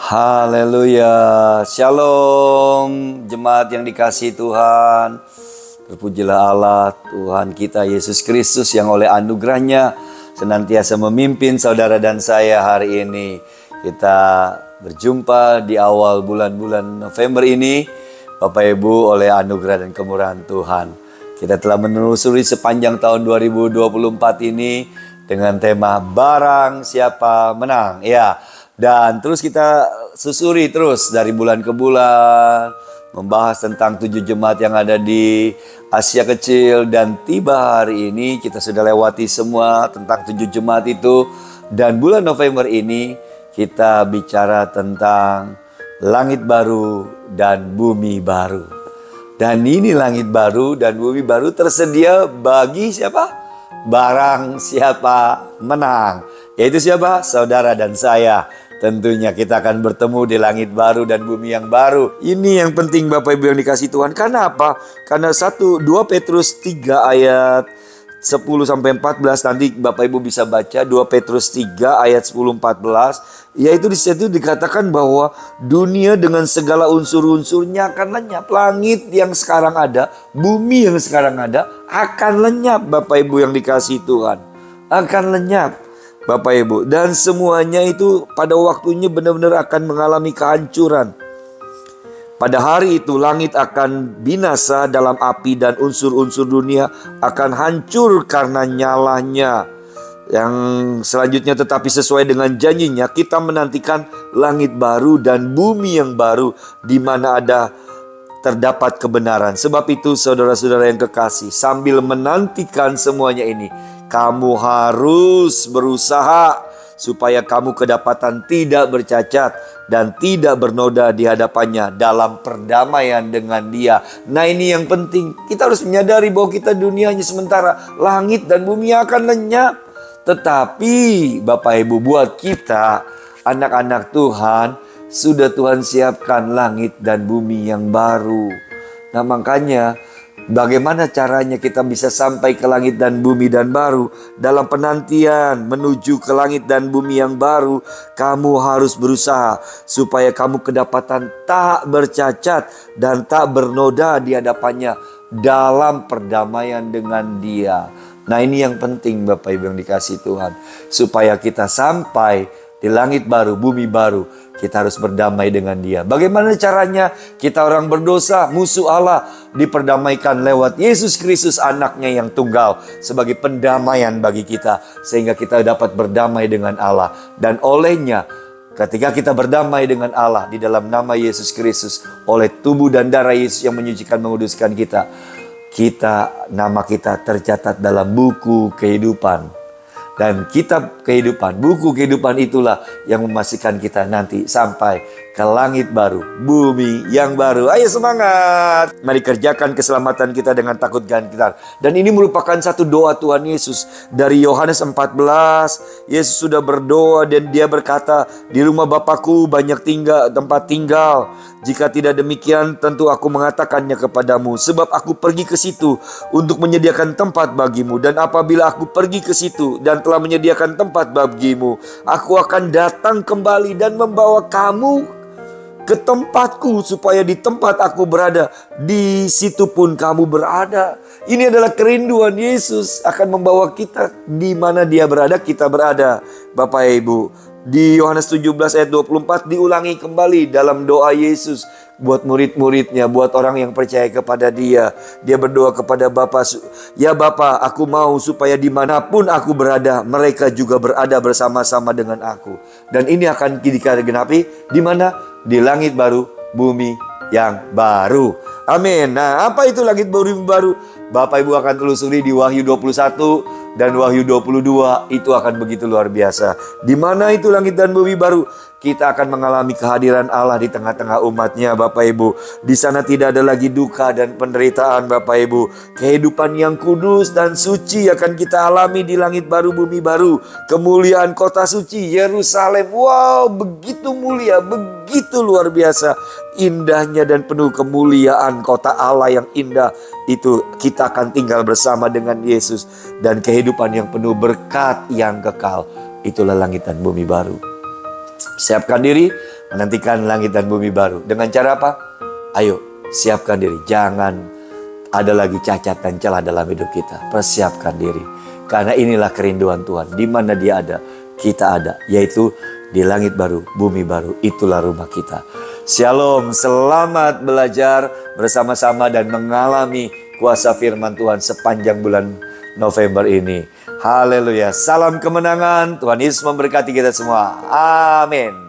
Haleluya, shalom jemaat yang dikasihi Tuhan. Terpujilah Allah Tuhan kita Yesus Kristus yang oleh anugerahnya senantiasa memimpin saudara dan saya hari ini. Kita berjumpa di awal bulan-bulan November ini, Bapak Ibu, oleh anugerah dan kemurahan Tuhan. Kita telah menelusuri sepanjang tahun 2024 ini dengan tema Barang Siapa Menang. Ya. Dan terus kita susuri terus dari bulan ke bulan, membahas tentang 7 jemaat yang ada di Asia Kecil. Dan tiba hari ini kita sudah lewati semua tentang 7 jemaat itu. Dan bulan November ini kita bicara tentang langit baru dan bumi baru. Dan ini langit baru dan bumi baru tersedia bagi siapa? Barang siapa menang. Yaitu siapa? Saudara dan saya. Tentunya kita akan bertemu di langit baru dan bumi yang baru. Ini yang penting Bapak Ibu yang dikasihi Tuhan. Karena apa? Karena 2 Petrus 3 ayat 10-14 nanti Bapak Ibu bisa baca 2 Petrus 3 ayat 10-14. Yaitu di situ dikatakan bahwa dunia dengan segala unsur-unsurnya akan lenyap. Langit yang sekarang ada, bumi yang sekarang ada akan lenyap Bapak Ibu yang dikasihi Tuhan. Akan lenyap Bapak Ibu, dan semuanya itu pada waktunya benar-benar akan mengalami kehancuran. Pada hari itu langit akan binasa dalam api dan unsur-unsur dunia akan hancur karena nyalanya. Yang selanjutnya tetapi sesuai dengan janjinya kita menantikan langit baru dan bumi yang baru di mana ada terdapat kebenaran. Sebab itu saudara-saudara yang kekasih, sambil menantikan semuanya ini, kamu harus berusaha supaya kamu kedapatan tidak bercacat dan tidak bernoda di hadapannya dalam perdamaian dengan Dia. Nah, ini yang penting. Kita harus menyadari bahwa kita dunianya sementara, langit dan bumi akan lenyap. Tetapi Bapak Ibu, buat kita anak-anak Tuhan, sudah Tuhan siapkan langit dan bumi yang baru. Nah, makanya bagaimana caranya kita bisa sampai ke langit dan bumi dan baru? Dalam penantian menuju ke langit dan bumi yang baru, kamu harus berusaha supaya kamu kedapatan tak bercacat dan tak bernoda di hadapannya dalam perdamaian dengan Dia. Nah, ini yang penting Bapak Ibu yang dikasihi Tuhan. Supaya kita sampai di langit baru, bumi baru, kita harus berdamai dengan Dia. Bagaimana caranya? Kita orang berdosa, musuh Allah, diperdamaikan lewat Yesus Kristus anaknya yang tunggal sebagai pendamaian bagi kita. Sehingga kita dapat berdamai dengan Allah. Dan olehnya, ketika kita berdamai dengan Allah di dalam nama Yesus Kristus, oleh tubuh dan darah Yesus yang menyucikan, menguduskan kita, nama kita tercatat dalam buku kehidupan. Dan kitab kehidupan, buku kehidupan itulah yang memastikan kita nanti sampai ke langit baru, bumi yang baru. Ayo semangat! Mari kerjakan keselamatan kita dengan takut dan gentar. Dan ini merupakan satu doa Tuhan Yesus. Dari Yohanes 14, Yesus sudah berdoa dan Dia berkata, di rumah Bapa-Ku banyak tempat tinggal. Jika tidak demikian, tentu Aku mengatakannya kepadamu. Sebab Aku pergi ke situ untuk menyediakan tempat bagimu. Dan apabila Aku pergi ke situ dan telah menyediakan tempat bagimu, Aku akan datang kembali dan membawa kamu ke tempatku, supaya di tempat Aku berada, di situ pun kamu berada. Ini adalah kerinduan Yesus akan membawa kita di mana Dia berada, kita berada. Bapak Ibu, di Yohanes 17 ayat 24 diulangi kembali dalam doa Yesus buat murid-muridnya, buat orang yang percaya kepada Dia. Dia berdoa kepada Bapa, ya Bapa, Aku mau supaya dimanapun Aku berada, mereka juga berada bersama-sama dengan Aku. Dan ini akan digenapi di mana? Di langit baru, bumi yang baru. Amin. Nah, apa itu langit baru, bumi baru? Bapak Ibu akan telusuri di Wahyu 21 dan Wahyu 22. Itu akan begitu luar biasa. Di mana itu langit dan bumi baru? Kita akan mengalami kehadiran Allah di tengah-tengah umatnya, Bapak Ibu. Di sana tidak ada lagi duka dan penderitaan, Bapak Ibu. Kehidupan yang kudus dan suci akan kita alami di langit baru, bumi baru. Kemuliaan kota suci, Yerusalem. Wow, begitu mulia, begitu luar biasa. Indahnya dan penuh kemuliaan kota Allah yang indah. Itu kita akan tinggal bersama dengan Yesus. Dan kehidupan yang penuh berkat yang kekal. Itulah langit dan bumi baru. Siapkan diri menantikan langit dan bumi baru. Dengan cara apa? Ayo, siapkan diri. Jangan ada lagi cacat dan celah dalam hidup kita. Persiapkan diri. Karena inilah kerinduan Tuhan. Di mana Dia ada, kita ada. Yaitu di langit baru, bumi baru. Itulah rumah kita. Shalom, selamat belajar bersama-sama dan mengalami kuasa firman Tuhan sepanjang bulan November ini. Haleluya. Salam kemenangan. Tuhan Yesus memberkati kita semua. Amin.